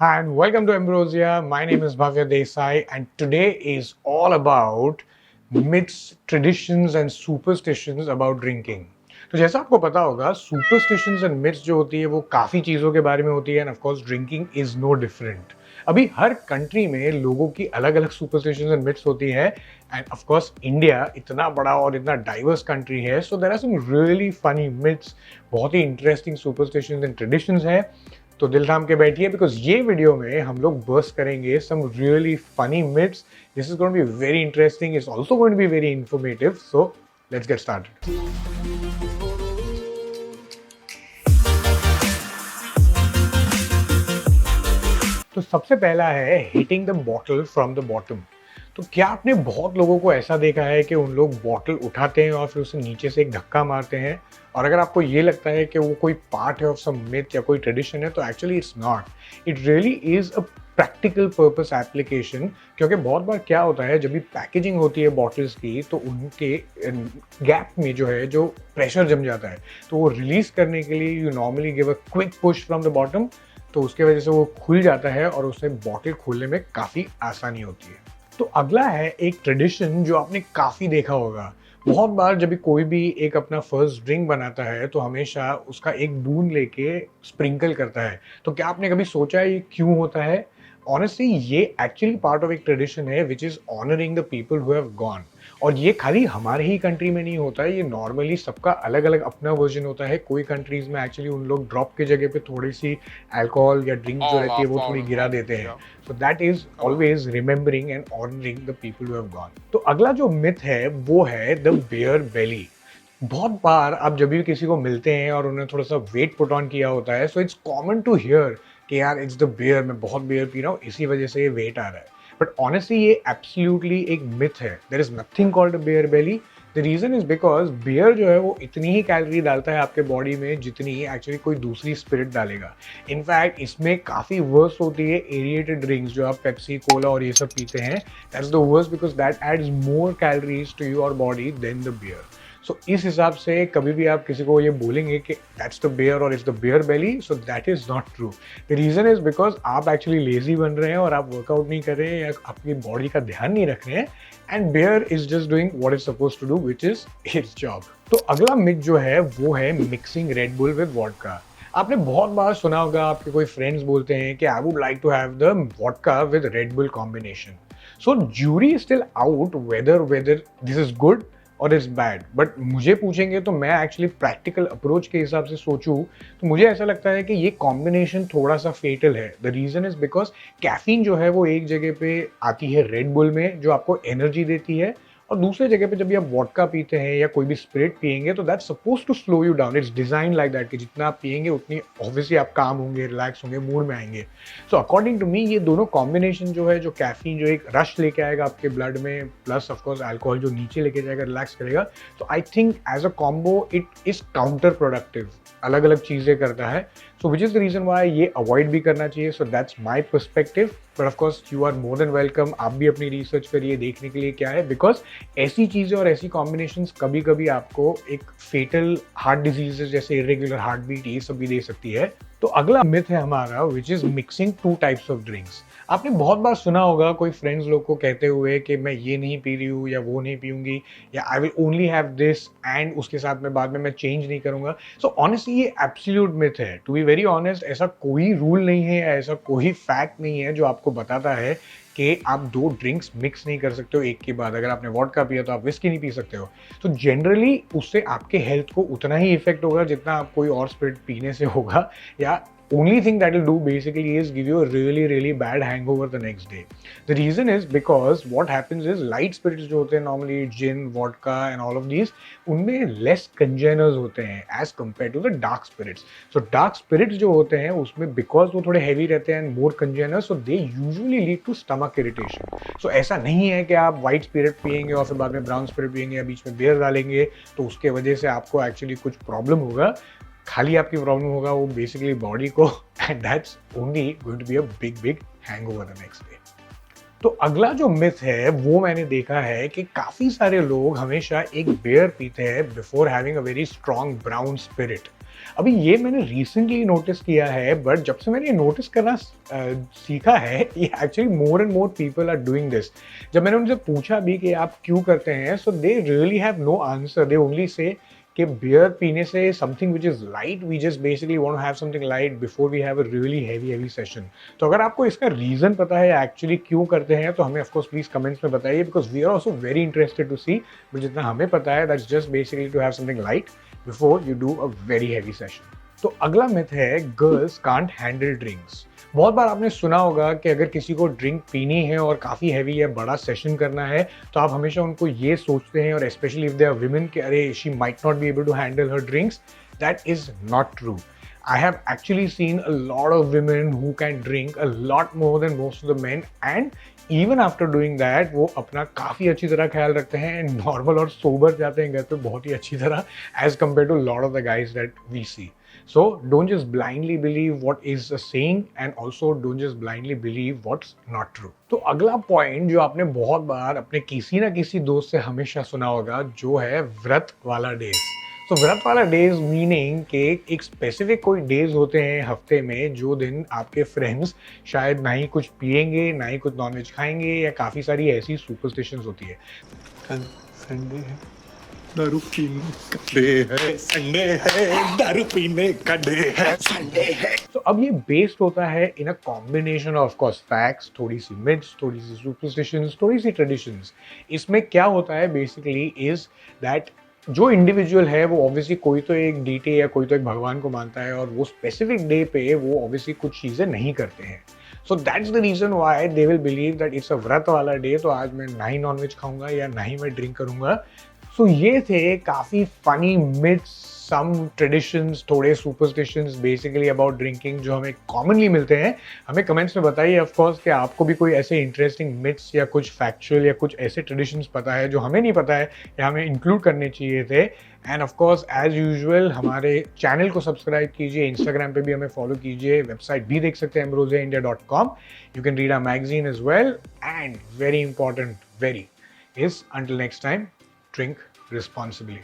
Hi and welcome to Ambrosia. My name is Bhavya Desai, and today is all about myths, traditions, and superstitions about drinking. तो जैसा आपको पता होगा superstitions and myths जो होती है वो काफ़ी चीज़ों के बारे में होती है and of course drinking is no different. अभी हर कंट्री में लोगों की अलग अलग सुपरस्टिशंस एंड मिथ्स होती है एंड ऑफ कोर्स इंडिया इतना बड़ा और इतना डाइवर्स कंट्री है, so there are some really funny myths, बहुत ही इंटरेस्टिंग सुपरस्टिशंस एंड ट्रेडिशंस है। तो दिल थाम के बैठिए बिकॉज ये वीडियो में हम लोग बर्स्ट करेंगे some really funny myths. This is going to be very interesting, it's also going to be very informative, so let's get started. तो सबसे पहला है hitting the bottle from the bottom. तो क्या आपने बहुत लोगों को ऐसा देखा है कि उन लोग बॉटल उठाते हैं और फिर उसे नीचे से एक धक्का मारते हैं, और अगर आपको ये लगता है कि वो कोई पार्ट है ऑफ सम मिथ या कोई ट्रेडिशन है, तो actually it's not. It really is a practical purpose application. क्योंकि बहुत बार क्या होता है, जब भी पैकेजिंग होती है बॉटल्स की, तो उनके गैप में जो है जो प्रेशर जम जाता है, तो वो रिलीज करने के लिए you normally give a quick push from the bottom, तो उसके वजह से वो खुल जाता है और उससे बॉटल खोलने में काफ़ी आसानी होती है। तो अगला है एक ट्रेडिशन जो आपने काफ़ी देखा होगा। बहुत बार जब भी कोई भी एक अपना फर्स्ट ड्रिंक बनाता है तो हमेशा उसका एक बूंद लेके स्प्रिंकल करता है। तो क्या आपने कभी सोचा है ये क्यों होता है? ऑनेस्टली ये एक्चुअली पार्ट ऑफ एक ट्रेडिशन है which is honouring the people who have gone. और ये खाली हमारे ही कंट्री में नहीं होता है, ये नॉर्मली सबका अलग अलग अपना वर्जन होता है। कोई कंट्रीज में एक्चुअली उन लोग ड्रॉप के जगह पे थोड़ी सी अल्कोहल या ड्रिंक जो All रहती है वो थोड़ी falling गिरा home. देते हैं। Yeah. So that is always remembering and honouring the people who have gone. तो अगला जो मिथ है वो है द बियर बेली। बहुत बार आप जब भी किसी को मिलते हैं और उन्हें थोड़ा सा वेट पुट ऑन किया होता है, so it's common to hear कि यार इट्स द बियर, मैं बहुत बियर पी रहा हूँ इसी वजह से ये वेट आ रहा है। बट ऑनेस्टली ये एब्सोल्युटली एक मिथ है। There is nothing called a beer belly. The reason is because beer जो है वो इतनी ही कैलोरी डालता है आपके बॉडी में जितनी एक्चुअली कोई दूसरी स्पिरिट डालेगा। इनफैक्ट इसमें काफ़ी वर्स होती है एरिएटेड ड्रिंक्स जो आप पेप्सी कोला और ये सब पीते हैं। That's the worst because that adds more calories to your body than the beer. So इस हिसाब से कभी भी आप किसी को ये बोलेंगे कि दैट्स द बियर और it's the beer belly, so that is not true. The reason is because आप एक्चुअली लेजी बन रहे हैं और आप वर्कआउट नहीं कर रहे हैं या अपनी बॉडी का ध्यान नहीं रख रहे हैं, and beer is just doing what is suppose to do which is its job. तो अगला मिथ जो है वो है mixing Red Bull with vodka. आपने बहुत बार सुना होगा, आपके कोई फ्रेंड्स बोलते हैं कि I would like to have the vodka with Red Bull combination. So jury is still out whether this is good और इज बैड। बट मुझे पूछेंगे तो मैं एक्चुअली प्रैक्टिकल अप्रोच के हिसाब से सोचूं तो मुझे ऐसा लगता है कि ये कॉम्बिनेशन थोड़ा सा फेटल है। The reason is because caffeine जो है वो एक जगह पे आती है रेड बुल में जो आपको एनर्जी देती है, और दूसरे जगह पे जब भी आप वोडका पीते हैं या कोई भी स्पिरिट पियेंगे तो that's suppose to slow you down. It's design like that कि जितना आप पियेंगे उतनी ऑब्वियसली आप काम होंगे, रिलैक्स होंगे, मूड में आएंगे। सो अकॉर्डिंग टू मी ये दोनों कॉम्बिनेशन जो है, जो कैफीन जो एक रश लेके आएगा आपके ब्लड में, प्लस ऑफकोर्स अल्कोहल जो नीचे लेके जाएगा, रिलैक्स करेगा, तो I think as a combo it is counterproductive, अलग अलग चीज़ें करता है। So which is the reason why ये अवॉइड भी करना चाहिए। So that's my perspective, but of course you are more than welcome, आप भी अपनी रिसर्च करिए देखने के लिए क्या है, बिकॉज ऐसी चीज़ें और ऐसी कॉम्बिनेशंस कभी कभी आपको एक फेटल हार्ट डिजीजेज जैसे इरेगुलर हार्ट बीट ये सब भी दे सकती है। तो अगला मिथ है हमारा which is mixing two types of drinks. आपने बहुत बार सुना होगा कोई फ्रेंड्स लोग को कहते हुए कि मैं ये नहीं पी रही हूँ या वो नहीं पीऊँगी, या I will only have this and उसके साथ में बाद में मैं चेंज नहीं करूँगा। सो ऑनेस्टली ये एब्सोल्यूट मिथ है। टू बी वेरी ऑनेस्ट, ऐसा कोई रूल नहीं है, ऐसा कोई फैक्ट नहीं है जो आपको बताता है कि आप दो ड्रिंक्स मिक्स नहीं कर सकते हो एक के बाद। अगर आपने वोडका पिया तो आप विस्की नहीं पी सकते हो। तो जनरली उससे आपके हेल्थ को उतना ही इफेक्ट होगा जितना आप कोई और स्पिरिट पीने से होगा, या only thing that will do basically is give you a really bad hangover the next day. The reason is because what happens is light spirits जो होते हैं normally gin, vodka and all of these, उनमें less congeners होते हैं as compared to the dark spirits. So dark spirits जो होते हैं उसमें because वो थोड़े heavy रहते हैं and more congeners, so they usually lead to stomach irritation. So ऐसा नहीं है कि आप white spirit पियेंगे और फिर बाद में brown spirit पियेंगे या बीच में beer डालेंगे तो उसके वजह से आपको actually कुछ problem होगा। खाली आपकी प्रॉब्लम होगा वो बेसिकली बॉडी को, and that's only going to be a big hangover the next day. तो अगला जो मिथ है वो मैंने देखा है कि काफी सारे लोग हमेशा एक बियर पीते हैं before having a very strong brown spirit. अभी ये मैंने रिसेंटली नोटिस किया है, बट जब से मैंने ये नोटिस करना सीखा है, ये actually more and more people are doing this. जब मैंने उनसे पूछा भी कि आप क्यों करते हैं, so they really have no answer. They only say कि बियर पीने से something which is light, we just basically want to have something light before we have a really heavy session. तो अगर आपको इसका रीजन पता है एक्चुअली क्यों करते हैं, तो हमें ऑफकोर्स प्लीज कमेंट्स में बताइए, because we are also very interested to see. But जितना हमें पता है, that's just basically to have something light before you do a very heavy session. तो अगला मिथ है गर्ल्स कांट हैंडल ड्रिंक्स। बहुत बार आपने सुना होगा कि अगर किसी को ड्रिंक पीनी है और काफ़ी हैवी या बड़ा सेशन करना है, तो आप हमेशा उनको ये सोचते हैं, और specially if they are women, कि अरे she might not be able to handle her drinks. That is not true. I have actually seen a lot of women who can drink a lot more than most of the men, and even after doing that वो अपना काफ़ी अच्छी तरह ख्याल रखते हैं, normal और sober जाते हैं घर पे बहुत ही अच्छी तरह, as compared to a lot of the guys that we see. So don't just blindly believe what is a saying, and also don't just blindly believe what's not true. तो अगला पॉइंट जो आपने बहुत बार अपने किसी ना किसी दोस्त से हमेशा सुना होगा, जो है व्रत वाला डेज। तो व्रत वाला डेज मीनिंग के एक स्पेसिफिक कोई डेज होते हैं हफ्ते में, जो दिन आपके फ्रेंड्स शायद ना ही कुछ पिएंगे, ना ही कुछ नॉनवेज खाएंगे, या काफ़ी सारी ऐसी सुपरस्टिशंस होती है। कल संडे है, दारू पीने का डे है, संडे है, दारू पीने का डे है, संडे है। तो अब ये बेस्ड होता है in a combination of course facts, थोड़ी सी मिथ्स, थोड़ी सी सुपरस्टिशंस, थोड़ी सी ट्रेडिशंस। इसमें क्या होता है बेसिकली इज दैट जो इंडिविजुअल है वो ऑब्वियसली कोई तो एक डीटी या कोई तो एक भगवान को मानता है, और वो स्पेसिफिक डे पे वो ऑब्वियसली कुछ चीज़ें नहीं करते हैं। So that's the reason why they will believe that it's a व्रत वाला डे, तो आज मैं ना ही नॉनवेज खाऊंगा या ना ही मैं ड्रिंक करूंगा। सो ये थे काफ़ी फनी मिथ्स, सम ट्रेडिशंस, थोड़े सुपरस्टिशंस बेसिकली अबाउट ड्रिंकिंग जो हमें कॉमनली मिलते हैं। हमें कमेंट्स में बताइए ऑफ कोर्स कि आपको भी कोई ऐसे इंटरेस्टिंग मिथ्स या कुछ फैक्चुअल या कुछ ऐसे ट्रेडिशंस पता है जो हमें नहीं पता है या हमें इंक्लूड करने चाहिए थे। And of course as usual हमारे चैनल को सब्सक्राइब कीजिए, इंस्टाग्राम पे भी हमें फॉलो कीजिए, वेबसाइट भी देख सकते हैं ambrosiaindia.com। You can read our magazine as well, and very important very is until next time, drink responsibly.